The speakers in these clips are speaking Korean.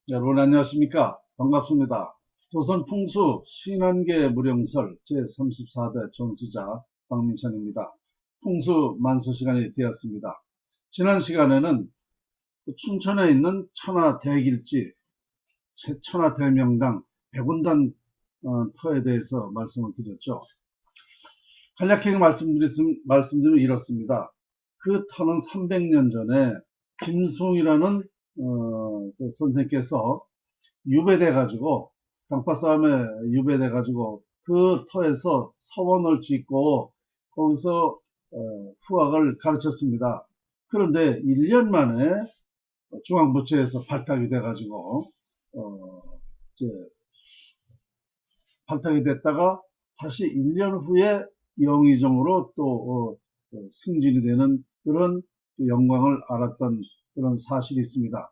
여러분 안녕하십니까? 반갑습니다. 조선풍수 신한계 무령설 제34대 전수자 박민찬입니다. 풍수 만수 시간이 되었습니다. 지난 시간에는 춘천에 있는 천하대길지, 천하대명당 백운단 터에 대해서 말씀을 드렸죠. 간략하게 말씀드리면 이렇습니다. 그 터는 300년 전에 김숭이라는 그 선생께서 유배돼 가지고 당파 싸움에 유배돼 가지고 그 터에서 서원을 짓고 거기서 후학을 가르쳤습니다. 그런데 1년 만에 중앙부처에서 발탁이 돼 가지고 이제 발탁이 됐다가 다시 1년 후에 영의정으로 또 승진이 되는 그런 영광을 알았던 그런 사실이 있습니다.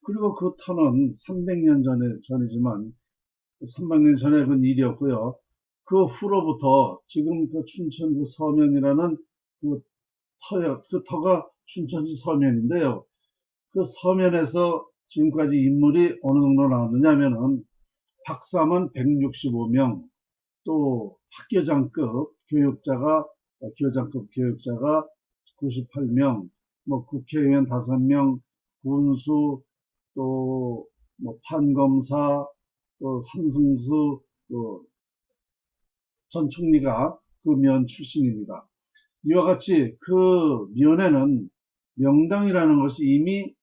그리고 그 터는 300년 전이지만 300년 전에 그 일이었고요. 그 후로부터 지금 그 춘천 그 서면이라는 그 터가 춘천시 서면인데요. 그 서면에서 지금까지 인물이 어느 정도 나왔느냐면은 박사만 165명, 또 학교장급 교육자가 98명, 뭐 국회의원 5명, 군수, 또 뭐 판검사, 또 한승수 전 총리가 그 면 출신입니다. 이와 같이 그 면에는 명당이라는 것이 이미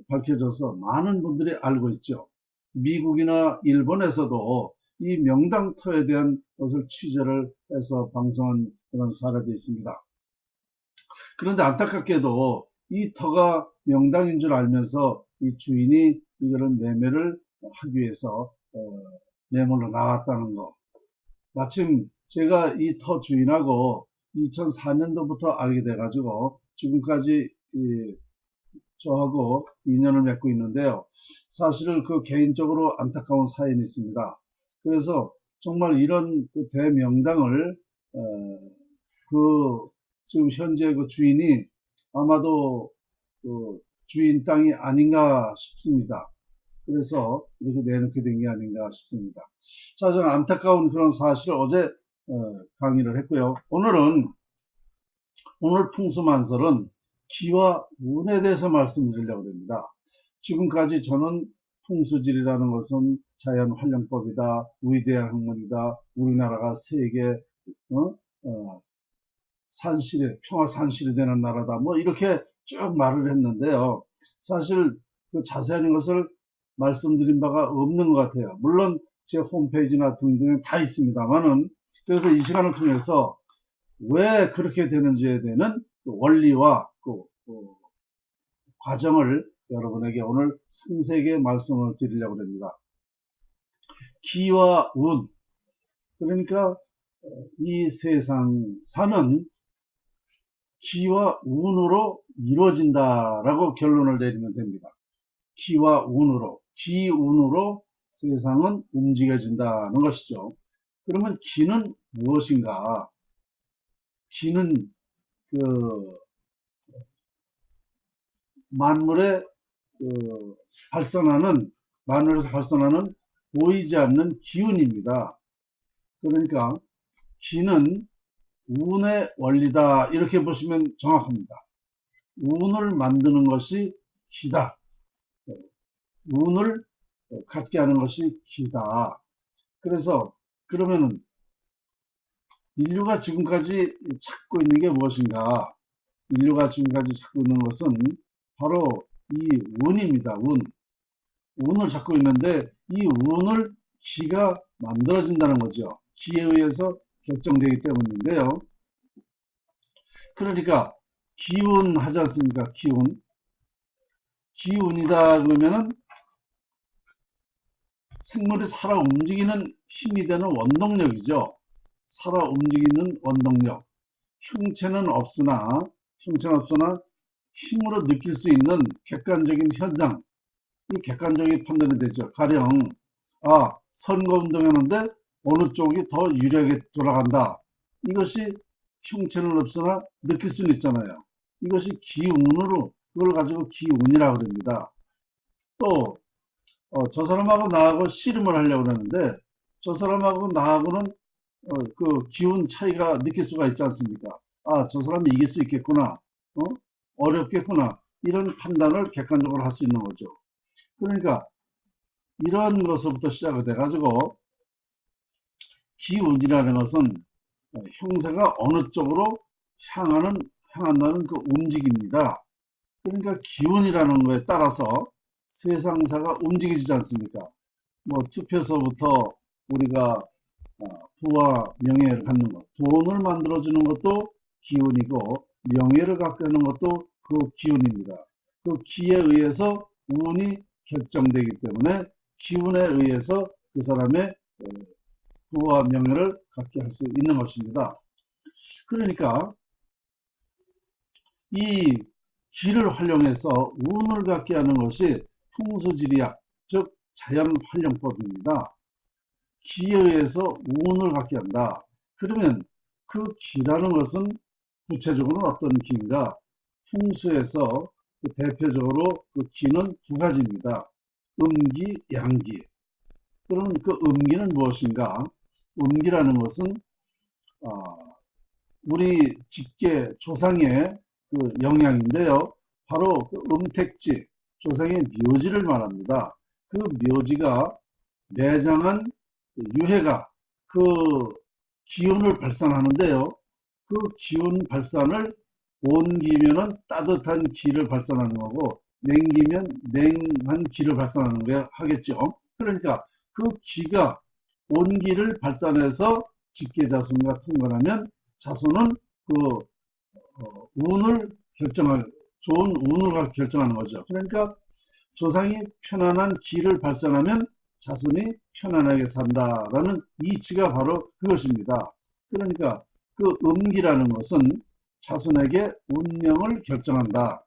밝혀져서 많은 분들이 알고 있죠. 미국이나 일본에서도 이 명당터에 대한 것을 취재를 해서 방송한 그런 사례도 있습니다. 그런데 안타깝게도 이 터가 명당인 줄 알면서 이 주인이 이거를 매매를 하기 위해서 매물로 나왔다는 거. 마침 제가 이 터 주인하고 2004년도부터 알게 돼가지고 지금까지 저하고 인연을 맺고 있는데요. 사실은 그 개인적으로 안타까운 사연이 있습니다. 그래서 정말 이런 그 대명당을 그 지금 현재 그 주인이 아마도 그 주인 땅이 아닌가 싶습니다. 그래서 이렇게 내놓게 된 게 아닌가 싶습니다. 자, 저는 안타까운 그런 사실을 어제 강의를 했고요. 오늘 풍수만설은 기와 운에 대해서 말씀드리려고 합니다. 지금까지 저는 풍수질이라는 것은 자연환경법이다, 위대한 학문이다, 우리나라가 세계 평화 산실이 되는 나라다, 뭐 이렇게 쭉 말을 했는데요. 사실 그 자세한 것을 말씀드린 바가 없는 것 같아요. 물론 제 홈페이지나 등등에 다 있습니다만은, 그래서 이 시간을 통해서 왜 그렇게 되는지에 대한 원리와 그 과정을 여러분에게 오늘 상세하게 말씀을 드리려고 합니다. 기와 운, 그러니까 이 세상사는 기와 운으로 이루어진다라고 결론을 내리면 됩니다. 기와 운으로, 기운으로 세상은 움직여진다는 것이죠. 그러면 기는 무엇인가? 기는 그 만물에서 발산하는 보이지 않는 기운입니다. 그러니까 기는 운의 원리다, 이렇게 보시면 정확합니다. 운을 만드는 것이 기다. 운을 갖게 하는 것이 기다. 그래서 그러면은 인류가 지금까지 찾고 있는 게 무엇인가? 인류가 지금까지 찾고 있는 것은 바로 이 운입니다. 운을 찾고 있는데 이 운을 기가 만들어진다는 거죠. 기에 의해서 결정되기 때문인데요. 그러니까 기운 하지 않습니까? 기운이다 그러면은 생물이 살아 움직이는 힘이 되는 원동력이죠. 살아 움직이는 원동력. 형체는 없으나 힘으로 느낄 수 있는 객관적인 현상, 이 객관적인 판단이 되죠. 가령 선거운동 하는데 어느 쪽이 더 유리하게 돌아간다. 이것이 형체는 없으나 느낄 수는 있잖아요. 이것이 기운으로, 그걸 가지고 기운이라고 합니다. 또 저 사람하고 나하고 씨름을 하려고 그러는데 저 사람하고 나하고는 그 기운 차이가 느낄 수가 있지 않습니까? 아, 저 사람이 이길 수 있겠구나. 어렵겠구나. 이런 판단을 객관적으로 할 수 있는 거죠. 그러니까 이런 것부터 시작이 돼가지고 기운이라는 것은 형세가 어느 쪽으로 향한다는 그 움직임입니다. 그러니까 기운이라는 거에 따라서 세상사가 움직이지 않습니까? 뭐 투표서부터 우리가 부와 명예를 갖는 것, 돈을 만들어주는 것도 기운이고 명예를 갖게 하는 것도 그 기운입니다. 그 기에 의해서 운이 결정되기 때문에 기운에 의해서 그 사람의 부와 명예를 갖게 할 수 있는 것입니다. 그러니까 이 기를 활용해서 운을 갖게 하는 것이 풍수지리학, 즉 자연활용법입니다. 기에 의해서 운을 갖게 한다. 그러면 그 기라는 것은 구체적으로는 어떤 기인가? 풍수에서 대표적으로 그 기는 두 가지입니다. 음기, 양기. 그러면 그 음기는 무엇인가? 음기라는 것은 우리 직계 조상의 그 영향인데요. 바로 그 음택지, 조상의 묘지를 말합니다. 그 묘지가 매장한 유해가 그 기운을 발산하는데요. 그 기운 발산을 온기면은 따뜻한 기를 발산하는 거고 냉기면 냉한 기를 발산하는 거 하겠죠. 그러니까 그 기가 온기를 발산해서 직계자손과 통과하면 자손은 그 운을 결정할 좋은 운을 결정하는 거죠. 그러니까 조상이 편안한 기를 발산하면 자손이 편안하게 산다라는 이치가 바로 그것입니다. 그러니까 그 음기라는 것은 자손에게 운명을 결정한다.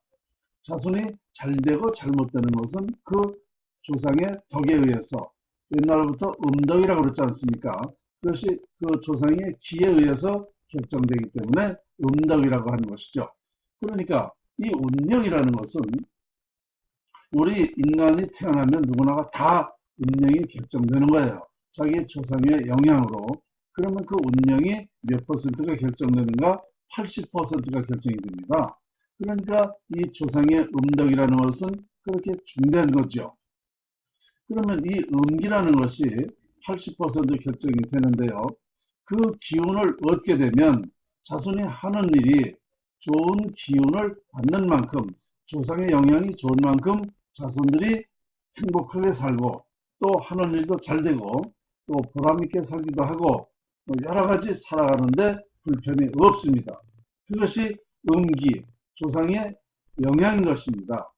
자손이 잘되고 잘못되는 것은 그 조상의 덕에 의해서 옛날부터 음덕이라고 그랬지 않습니까? 그것이 그 조상의 기에 의해서 결정되기 때문에 음덕이라고 하는 것이죠. 그러니까 이 운명이라는 것은 우리 인간이 태어나면 누구나가 다 운명이 결정되는 거예요. 자기 조상의 영향으로. 그러면 그 운명이 몇 퍼센트가 결정되는가? 80%가 결정이 됩니다. 그러니까 이 조상의 음덕이라는 것은 그렇게 중대한 거죠. 그러면 이 음기라는 것이 80% 결정이 되는데요. 그 기운을 얻게 되면 자손이 하는 일이 좋은 기운을 받는 만큼 조상의 영향이 좋은 만큼 자손들이 행복하게 살고 또 하는 일도 잘 되고 또 보람있게 살기도 하고 여러 가지 살아가는데 불편이 없습니다. 그것이 음기, 조상의 영향인 것입니다.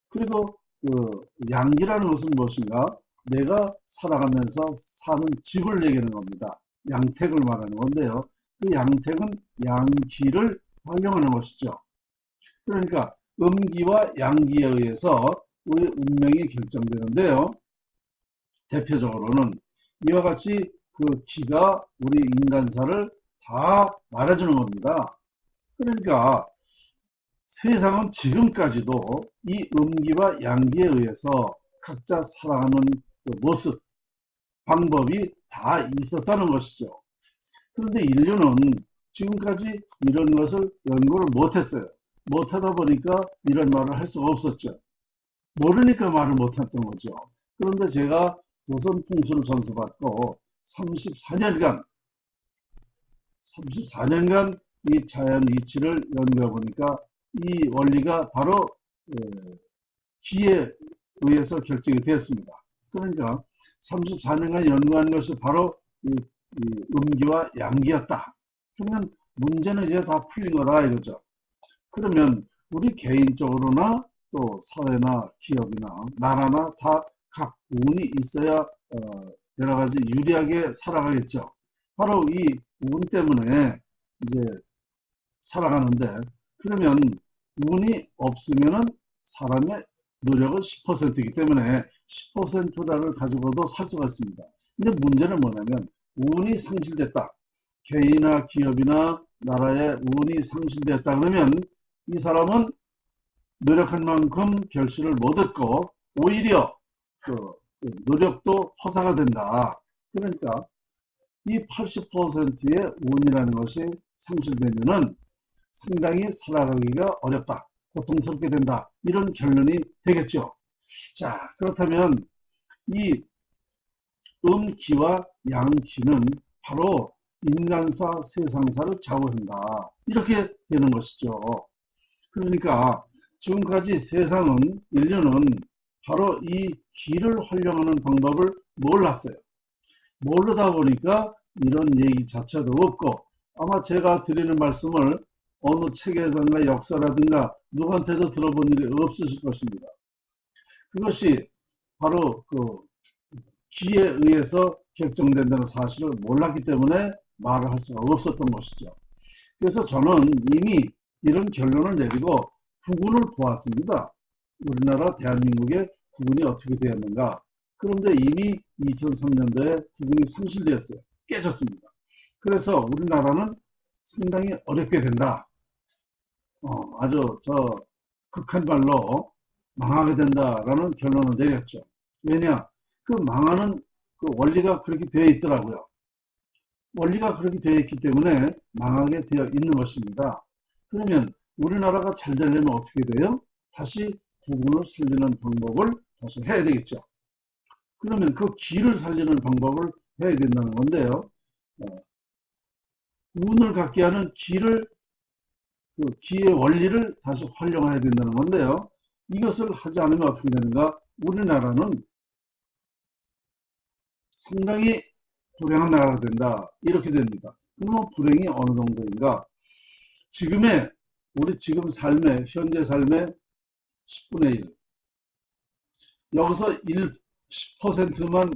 그리고 그 양기라는 것은 무엇인가? 내가 살아가면서 사는 집을 얘기하는 겁니다. 양택을 말하는 건데요. 그 양택은 양기를 활용하는 것이죠. 그러니까 음기와 양기에 의해서 우리 운명이 결정되는데요. 대표적으로는 이와 같이 그 기가 우리 인간사를 다 말해주는 겁니다. 그러니까 세상은 지금까지도 이 음기와 양기에 의해서 각자 살아가는 그 모습, 방법이 다 있었다는 것이죠. 그런데 인류는 지금까지 이런 것을 연구를 못했어요. 못하다 보니까 이런 말을 할 수가 없었죠. 모르니까 말을 못했던 거죠. 그런데 제가 조선 풍수를 전수받고 34년간 이 자연 이치를 연구해 보니까 이 원리가 바로 기에 의해서 결정이 되었습니다. 그러니까 34년간 연구한 것이 바로 이 음기와 양기였다. 그러면 문제는 이제 다 풀린 거다 이거죠. 그러면 우리 개인적으로나 또 사회나 기업이나 나라나 다 각 운이 있어야 여러 가지 유리하게 살아가겠죠. 바로 이 운 때문에 이제 살아가는데 그러면 운이 없으면은 사람의 노력은 10%이기 때문에 10%를 가지고도 살 수가 있습니다. 근데 문제는 뭐냐면 운이 상실됐다. 개인이나 기업이나 나라의 운이 상실됐다 그러면 이 사람은 노력한 만큼 결실을 못 얻고 오히려 그 노력도 허사가 된다. 그러니까 이 80%의 운이라는 것이 상실되면은 상당히 살아가기가 어렵다. 고통스럽게 된다. 이런 결론이 되겠죠. 자, 그렇다면 이 음기와 양기는 바로 인간사, 세상사를 좌우한다. 이렇게 되는 것이죠. 그러니까 지금까지 세상은, 인류는 바로 이 기를 활용하는 방법을 몰랐어요. 모르다 보니까 이런 얘기 자체도 없고, 아마 제가 드리는 말씀을 어느 책이라든가 역사라든가 누구한테도 들어본 일이 없으실 것입니다. 그것이 바로 그 기에 의해서 결정된다는 사실을 몰랐기 때문에 말을 할 수가 없었던 것이죠. 그래서 저는 이미 이런 결론을 내리고 국운을 보았습니다. 우리나라 대한민국의 국운이 어떻게 되었는가. 그런데 이미 2003년도에 국운이 상실되었어요. 깨졌습니다. 그래서 우리나라는 상당히 어렵게 된다. 아주 극한 말로 망하게 된다라는 결론을 내렸죠. 왜냐? 그 망하는 그 원리가 그렇게 되어 있더라고요. 원리가 그렇게 되어 있기 때문에 망하게 되어 있는 것입니다. 그러면 우리나라가 잘 되려면 어떻게 돼요? 다시 국운을 살리는 방법을 다시 해야 되겠죠. 그러면 그 기를 살리는 방법을 해야 된다는 건데요. 운을 갖게 하는 기의 원리를 다시 활용해야 된다는 건데요. 이것을 하지 않으면 어떻게 되는가? 우리나라는 상당히 불행한 나라가 된다. 이렇게 됩니다. 그러면 불행이 어느 정도인가? 우리 지금 삶의, 현재 삶의 10분의 1. 여기서 10%만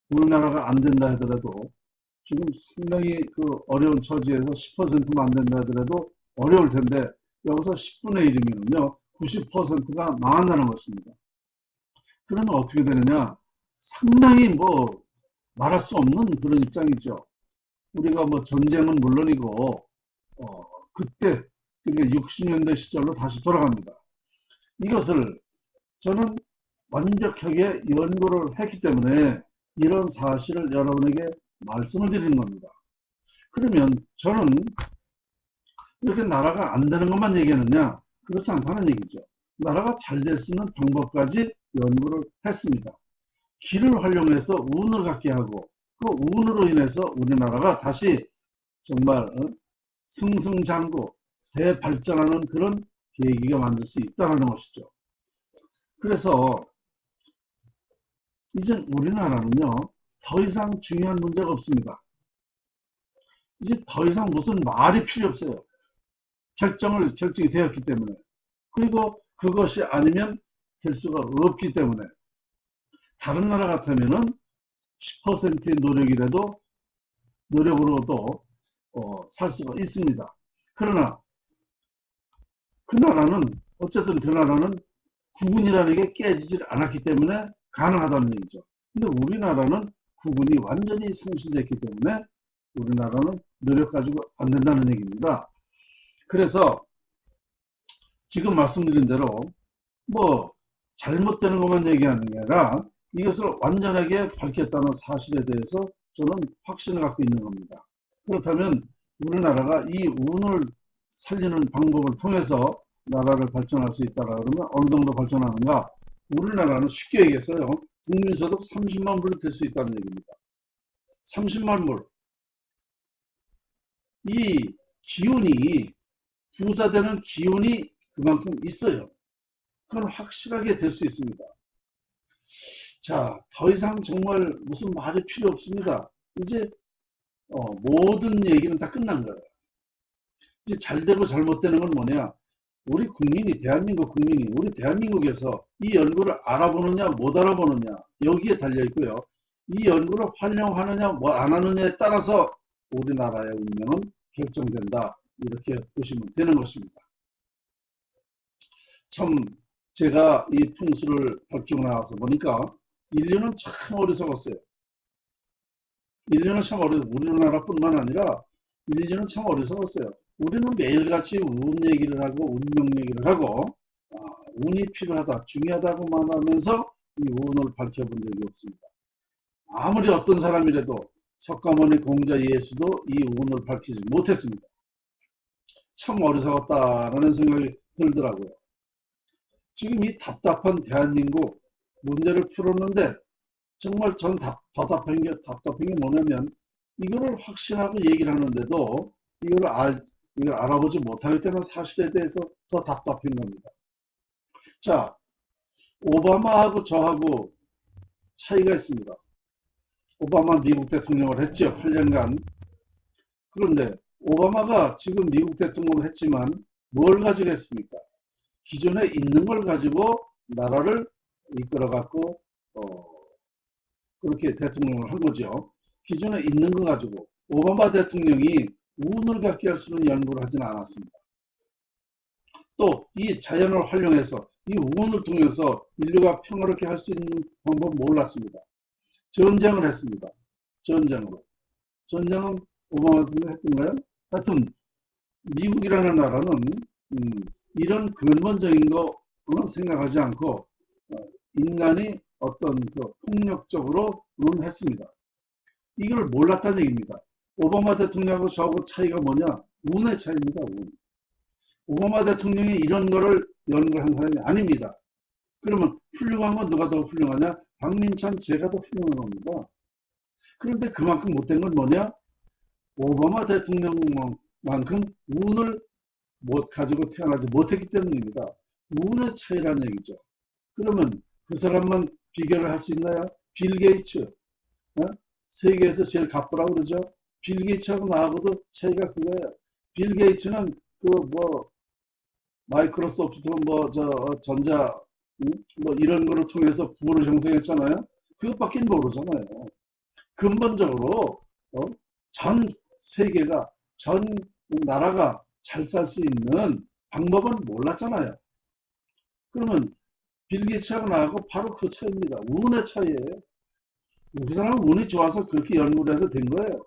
우리나라가 안 된다 하더라도, 지금 상당히 그 어려운 처지에서 10%만 안 된다 하더라도 어려울 텐데, 여기서 10분의 1이면요, 90%가 망한다는 것입니다. 그러면 어떻게 되느냐? 상당히 말할 수 없는 그런 입장이죠. 우리가 전쟁은 물론이고, 그때, 그러니까 60년대 시절로 다시 돌아갑니다. 이것을 저는 완벽하게 연구를 했기 때문에 이런 사실을 여러분에게 말씀을 드리는 겁니다. 그러면 저는 이렇게 나라가 안 되는 것만 얘기하느냐? 그렇지 않다는 얘기죠. 나라가 잘 될 수 있는 방법까지 연구를 했습니다. 기를 활용해서 운을 갖게 하고, 그 운으로 인해서 우리나라가 다시 정말 승승장구, 대발전하는 그런 계기가 만들 수 있다는 것이죠. 그래서 이제 우리나라는요, 더 이상 중요한 문제가 없습니다. 이제 더 이상 무슨 말이 필요 없어요. 결정이 되었기 때문에. 그리고 그것이 아니면 될 수가 없기 때문에. 다른 나라 같으면은 10%의 노력으로도 살 수가 있습니다. 그러나 어쨌든 그 나라는 국운이라는 게 깨지질 않았기 때문에 가능하다는 얘기죠. 근데 우리나라는 국운이 완전히 상실됐기 때문에 우리나라는 노력 가지고 안 된다는 얘기입니다. 그래서 지금 말씀드린 대로 잘못되는 것만 얘기하는 게 아니라 이것을 완전하게 밝혔다는 사실에 대해서 저는 확신을 갖고 있는 겁니다. 그렇다면 우리나라가 이 운을 살리는 방법을 통해서 나라를 발전할 수 있다라 그러면 어느 정도 발전하는가? 우리나라는 쉽게 얘기해서요, 국민소득 30만 불로 될 수 있다는 얘기입니다. 30만 불. 이 기운이, 부자되는 기운이 그만큼 있어요. 그건 확실하게 될 수 있습니다. 자, 더 이상 정말 무슨 말이 필요 없습니다. 이제 모든 얘기는 다 끝난 거예요. 이제 잘되고 잘못되는 건 뭐냐? 우리 국민이, 대한민국 국민이, 우리 대한민국에서 이 연구를 알아보느냐 못 알아보느냐, 여기에 달려 있고요. 이 연구를 활용하느냐 안 하느냐에 따라서 우리나라의 운명은 결정된다. 이렇게 보시면 되는 것입니다. 참 제가 이 풍수를 밝히고 나와서 보니까 인류는 참 어리석었어요. 인류는 참 우리나라뿐만 아니라 인류는 참 어리석었어요. 우리는 매일같이 운 얘기를 하고 운명 얘기를 하고 운이 필요하다, 중요하다고 말하면서 이 우운을 밝혀본 적이 없습니다. 아무리 어떤 사람이라도 석가모니 공자 예수도 이 우운을 밝히지 못했습니다. 참 어리석었다라는 생각이 들더라고요. 지금 이 답답한 대한민국 문제를 풀었는데 정말 전 답답한 게 뭐냐면 이거를 확신하고 얘기를 하는데도 이걸 알아보지 못하기 때문에 사실에 대해서 더 답답한 겁니다. 자, 오바마하고 저하고 차이가 있습니다. 오바마 미국 대통령을 했죠. 8년간. 그런데 오바마가 지금 미국 대통령을 했지만 뭘 가지고 했습니까? 기존에 있는 걸 가지고 나라를 이끌어갖고 그렇게 대통령을 한 거죠. 기존에 있는 거 가지고 오바마 대통령이 운을 갖게 할 수 있는 연구를 하지는 않았습니다. 또 이 자연을 활용해서 이 운을 통해서 인류가 평화롭게 할 수 있는 방법을 몰랐습니다. 전쟁을 했습니다. 전쟁은 오바마 대통령이 했던가요? 하여튼 미국이라는 나라는 이런 근본적인 거는 생각하지 않고 인간이 어떤 그 폭력적으로 했습니다. 이걸 몰랐다는 얘기입니다. 오바마 대통령하고 저하고 차이가 뭐냐? 운의 차이입니다. 운. 오바마 대통령이 이런 거를 연구한 사람이 아닙니다. 그러면 훌륭한 건 누가 더 훌륭하냐? 박민찬 제가 더 훌륭한 겁니다. 그런데 그만큼 못된 건 뭐냐? 오바마 대통령만큼 운을 가지고 태어나지 못했기 때문입니다. 운의 차이라는 얘기죠. 그러면 그 사람만 비교를 할 수 있나요? 빌 게이츠, 세계에서 제일 가쁘라고 그러죠. 빌 게이츠하고 나하고도 차이가 그거예요. 빌 게이츠는 마이크로소프트 전자 이런 거를 통해서 부를 형성했잖아요. 그것밖에 모르잖아요. 근본적으로 전 세계가 전 나라가 잘 살 수 있는 방법은 몰랐잖아요. 그러면 빌 게이츠하고 나하고 바로 그 차이입니다. 운의 차이예요. 그 사람은 운이 좋아서 그렇게 연구를 해서 된 거예요.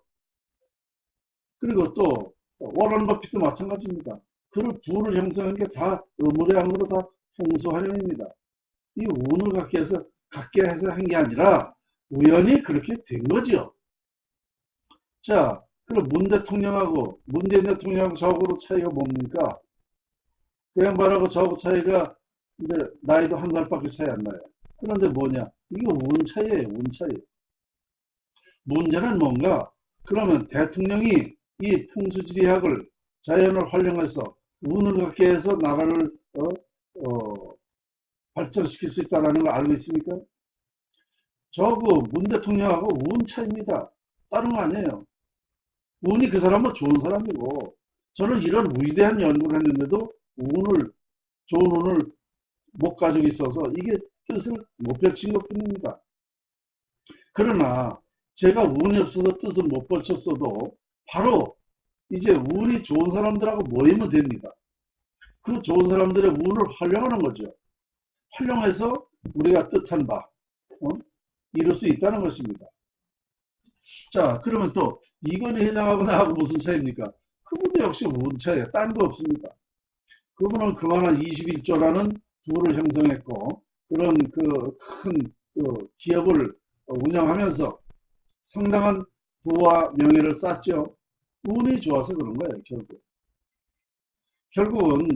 그리고 또 워런 버핏도 마찬가지입니다. 그를 부를 형성한 게 다 의무량으로 다 풍수활용입니다. 이 운을 갖게 해서 한 게 아니라 우연히 그렇게 된 거지요. 자, 그럼 문재인 대통령하고 저하고 차이가 뭡니까? 그 양반하고 저하고 차이가 이제 나이도 한 살밖에 차이 안 나요. 그런데 뭐냐? 이게 운 차이예요. 운 차이. 문제는 뭔가? 그러면 대통령이 이 풍수지리학을 자연을 활용해서 운을 갖게 해서 나라를 발전시킬 수 있다는 걸 알고 있습니까? 저하고 문 대통령하고 운 차이입니다. 다른 거 아니에요. 운이 그 사람은 좋은 사람이고 저는 이런 위대한 연구를 했는데도 좋은 운을 못 가지고 있어서 이게 뜻을 못 펼친 것 뿐입니다. 그러나 제가 운이 없어서 뜻을 못 펼쳤어도 바로 이제 운이 좋은 사람들하고 모이면 됩니다. 그 좋은 사람들의 운을 활용하는 거죠. 활용해서 우리가 뜻한 바 이룰 수 있다는 것입니다. 자, 그러면 또 이건희 회장하고 나하고 무슨 차이입니까? 그분도 역시 운 차이예요. 딴 거 없습니다. 그분은 그만한 21조라는 부를 형성했고 그런 큰 기업을 운영하면서 상당한 부와 명예를 쌓죠. 운이 좋아서 그런 거예요. 결국은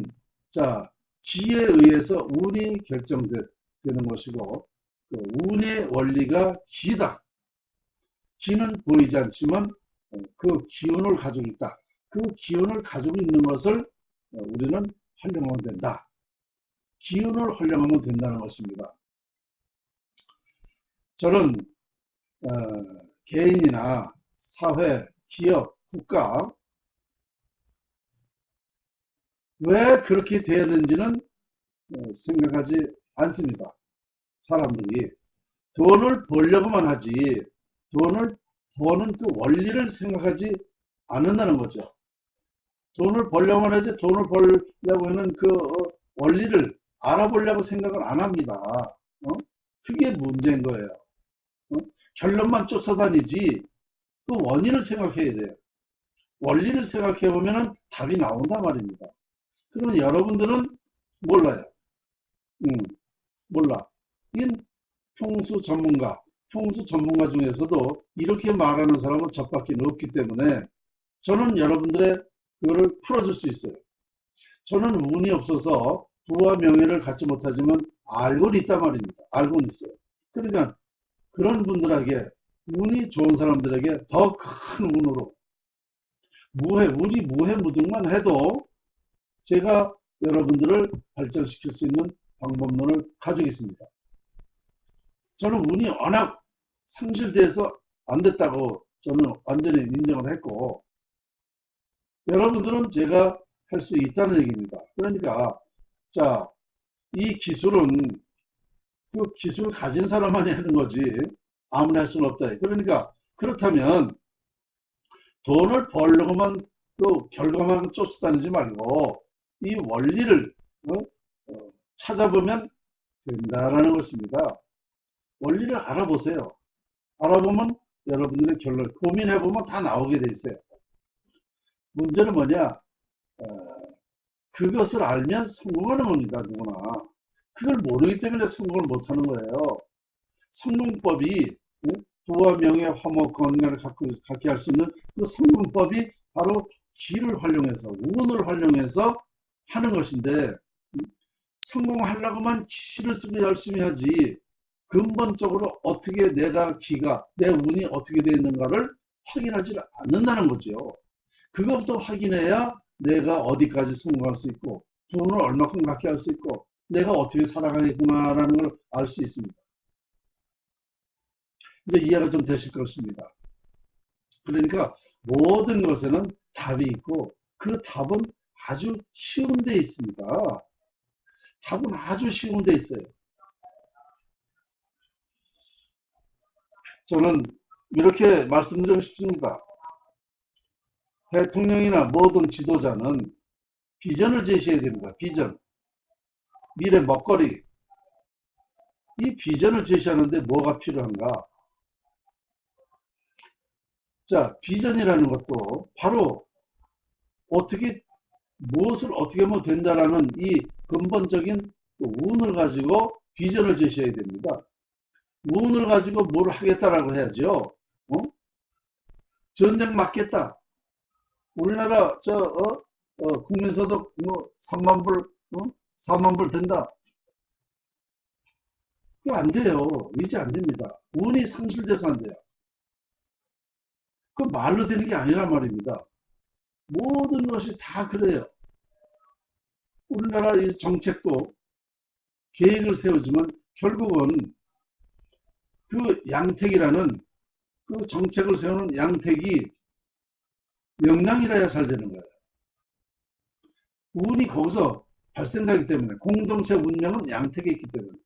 자, 기에 의해서 운이 결정되는 것이고 운의 원리가 기다. 기는 보이지 않지만 그 기운을 가지고 있다. 그 기운을 가지고 있는 것을 우리는 활용하면 된다. 기운을 활용하면 된다는 것입니다. 저는 개인이나 사회, 기업, 국가 왜 그렇게 되었는지는 생각하지 않습니다. 사람들이 돈을 벌려고만 하지 돈을 버는 그 원리를 생각하지 않는다는 거죠. 돈을 벌려고만 하지 돈을 벌려고 하는 그 원리를 알아보려고 생각을 안 합니다. 그게 문제인 거예요. 결론만 쫓아다니지 그 원인을 생각해야 돼요. 원리를 생각해 보면 답이 나온단 말입니다. 그러면 여러분들은 몰라요. 몰라. 풍수 전문가 중에서도 이렇게 말하는 사람은 저밖에 없기 때문에 저는 여러분들의 그거를 풀어줄 수 있어요. 저는 운이 없어서 부와 명예를 갖지 못하지만 알고는 있단 말입니다. 알고는 있어요. 그러니까 그런 분들에게 운이 좋은 사람들에게 더 큰 운으로 운이 무해무등만 해도 제가 여러분들을 발전시킬 수 있는 방법론을 가지고 있습니다. 저는 운이 워낙 상실돼서 안 됐다고 저는 완전히 인정을 했고, 여러분들은 제가 할 수 있다는 얘기입니다. 그러니까 자, 이 기술은 그 기술을 가진 사람만이 하는 거지 아무나 할 수는 없다. 그러니까 그렇다면 돈을 벌려고만 또 결과만 쫓아다니지 말고 이 원리를 찾아보면 된다라는 것입니다. 원리를 알아보세요. 알아보면 여러분들의 결론, 고민해보면 다 나오게 돼 있어요. 문제는 뭐냐? 그것을 알면 성공하는 겁니다. 누구나. 그걸 모르기 때문에 성공을 못하는 거예요. 성공법이 부와 명예, 화목, 건강을 갖게 할 수 있는 그 성공법이 바로 기를 활용해서, 운을 활용해서 하는 것인데, 성공하려고만 기를 쓰고 열심히 하지 근본적으로 어떻게 내 운이 어떻게 되어 있는가를 확인하지 않는다는 거죠. 그것부터 확인해야 내가 어디까지 성공할 수 있고 돈을 얼마큼 갖게 할 수 있고 내가 어떻게 살아가겠구나라는 걸 알 수 있습니다. 이제 이해가 좀 되실 것입니다. 그러니까 모든 것에는 답이 있고 그 답은 아주 쉬운 데 있습니다. 답은 아주 쉬운 데 있어요. 저는 이렇게 말씀드리고 싶습니다. 대통령이나 모든 지도자는 비전을 제시해야 됩니다. 비전. 미래 먹거리. 이 비전을 제시하는데 뭐가 필요한가? 자, 비전이라는 것도 바로 무엇을 어떻게 하면 된다라는 이 근본적인 운을 가지고 비전을 제시해야 됩니다. 운을 가지고 뭘 하겠다라고 해야죠. 전쟁 막겠다. 우리나라 국민소득 3만 불, 4만 불 된다. 그거 안 돼요. 이제 안 됩니다. 운이 상실돼서 안 돼요. 그 말로 되는 게 아니란 말입니다. 모든 것이 다 그래요. 우리나라 이 정책도 계획을 세우지만 결국은 그 양택이라는 그 정책을 세우는 양택이 명랑이라야 잘 되는 거예요. 운이 거기서 발생하기 때문에 공동체 운명은 양택에 있기 때문에.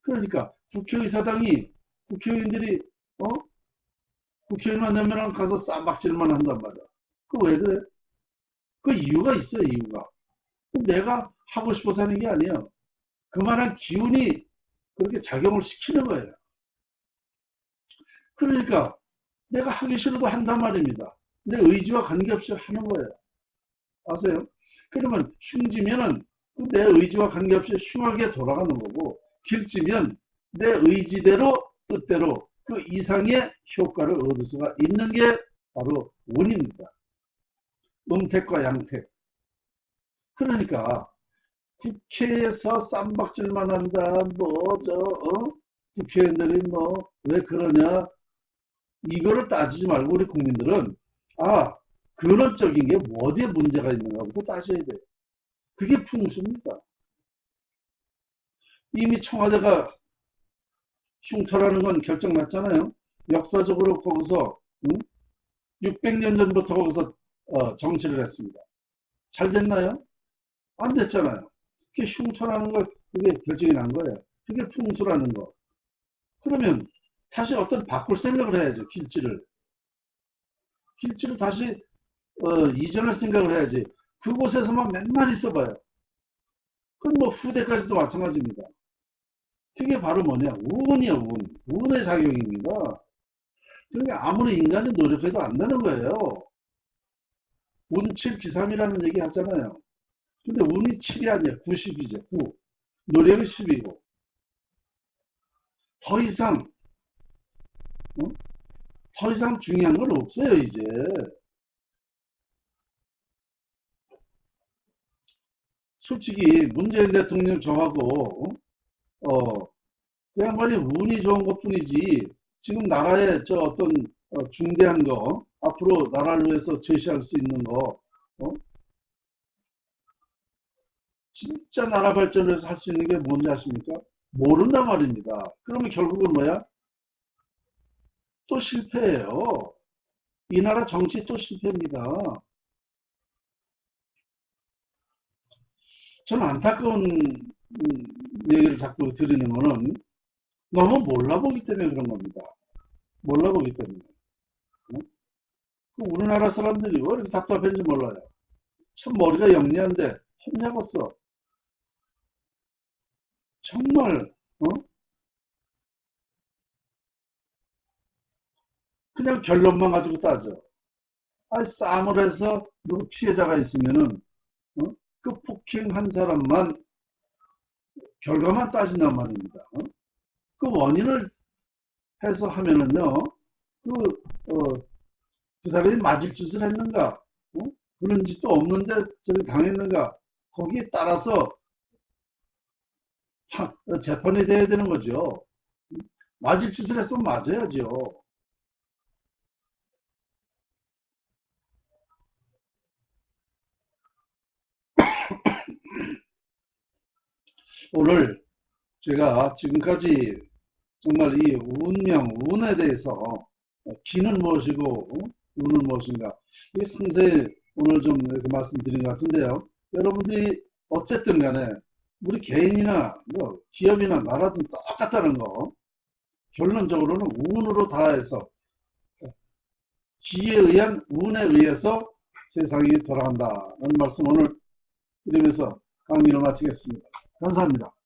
그러니까 국회의사당이 국회의원들이 국회의원만 되면 가서 쌈박질만 한단 말이야. 그 왜 그래? 그 이유가 있어요. 이유가. 내가 하고 싶어서 하는 게 아니에요. 그만한 기운이 그렇게 작용을 시키는 거예요. 그러니까 내가 하기 싫어도 한단 말입니다. 내 의지와 관계없이 하는 거예요. 아세요? 그러면 흉지면은 내 의지와 관계없이 흉하게 돌아가는 거고, 길지면 내 의지대로 뜻대로 그 이상의 효과를 얻을 수가 있는 게 바로 운입니다. 음택과 양택. 그러니까 국회에서 쌈박질만 한다. 국회의원들이 왜 그러냐. 이거를 따지지 말고 우리 국민들은 근원적인 게 어디에 문제가 있는가부터 따져야 돼요. 그게 풍수입니다. 이미 청와대가 흉터라는 건 결정 났잖아요. 역사적으로 거기서 600년 전부터 거기서 정치를 했습니다. 잘 됐나요? 안 됐잖아요. 그게 흉터라는 거, 그게 결정이 난 거예요. 그게 풍수라는 거. 그러면 다시 바꿀 생각을 해야죠. 길지를 다시 이전할 생각을 해야지. 그곳에서만 맨날 있어봐요. 그럼 후대까지도 마찬가지입니다. 그게 바로 뭐냐? 운이에요. 운의 작용입니다. 그러니까 아무리 인간이 노력해도 안 되는 거예요. 운 7, 기3이라는 얘기 하잖아요. 근데 운이 7이 아니야. 90이죠. 9. 노력이 10이고. 더 이상, 어? 더 이상 중요한 건 없어요, 이제. 솔직히 문재인 대통령 저하고 그 양반이 운이 좋은 것 뿐이지 지금 나라의 저 어떤 중대한 거 앞으로 나라를 위해서 제시할 수 있는 거 어? 진짜 나라 발전을 위해서 할 수 있는 게 뭔지 아십니까? 모른단 말입니다. 그러면 결국은 뭐야? 또 실패해요. 이 나라 정치 또 실패입니다. 저는 안타까운 얘기를 자꾸 드리는 거는 너무 몰라보기 때문에 그런 겁니다. 몰라보기 때문에. 어? 그 우리나라 사람들이 왜 이렇게 답답한지 몰라요. 참 머리가 영리한데 험잡았어. 정말 그냥 결론만 가지고 따져. 아, 싸움을 해서 누구 피해자가 있으면은 그 폭행한 사람만 결과만 따진단 말입니다. 그 원인을 해서 하면은요, 그, 그 사람이 맞을 짓을 했는가, 그런 짓도 없는데 저기 당했는가, 거기에 따라서 재판이 돼야 되는 거죠. 맞을 짓을 했으면 맞아야죠. 오늘 제가 지금까지 정말 이 운명, 운에 대해서 기는 무엇이고 운은 무엇인가 이게 상세히 오늘 좀 이렇게 말씀드린 것 같은데요. 여러분들이 어쨌든 간에 우리 개인이나 뭐 기업이나 나라든 똑같다는 거 결론적으로는 운으로 다해서 기에 의한 운에 의해서 세상이 돌아간다는 말씀 오늘 드리면서 강의를 마치겠습니다. 감사합니다.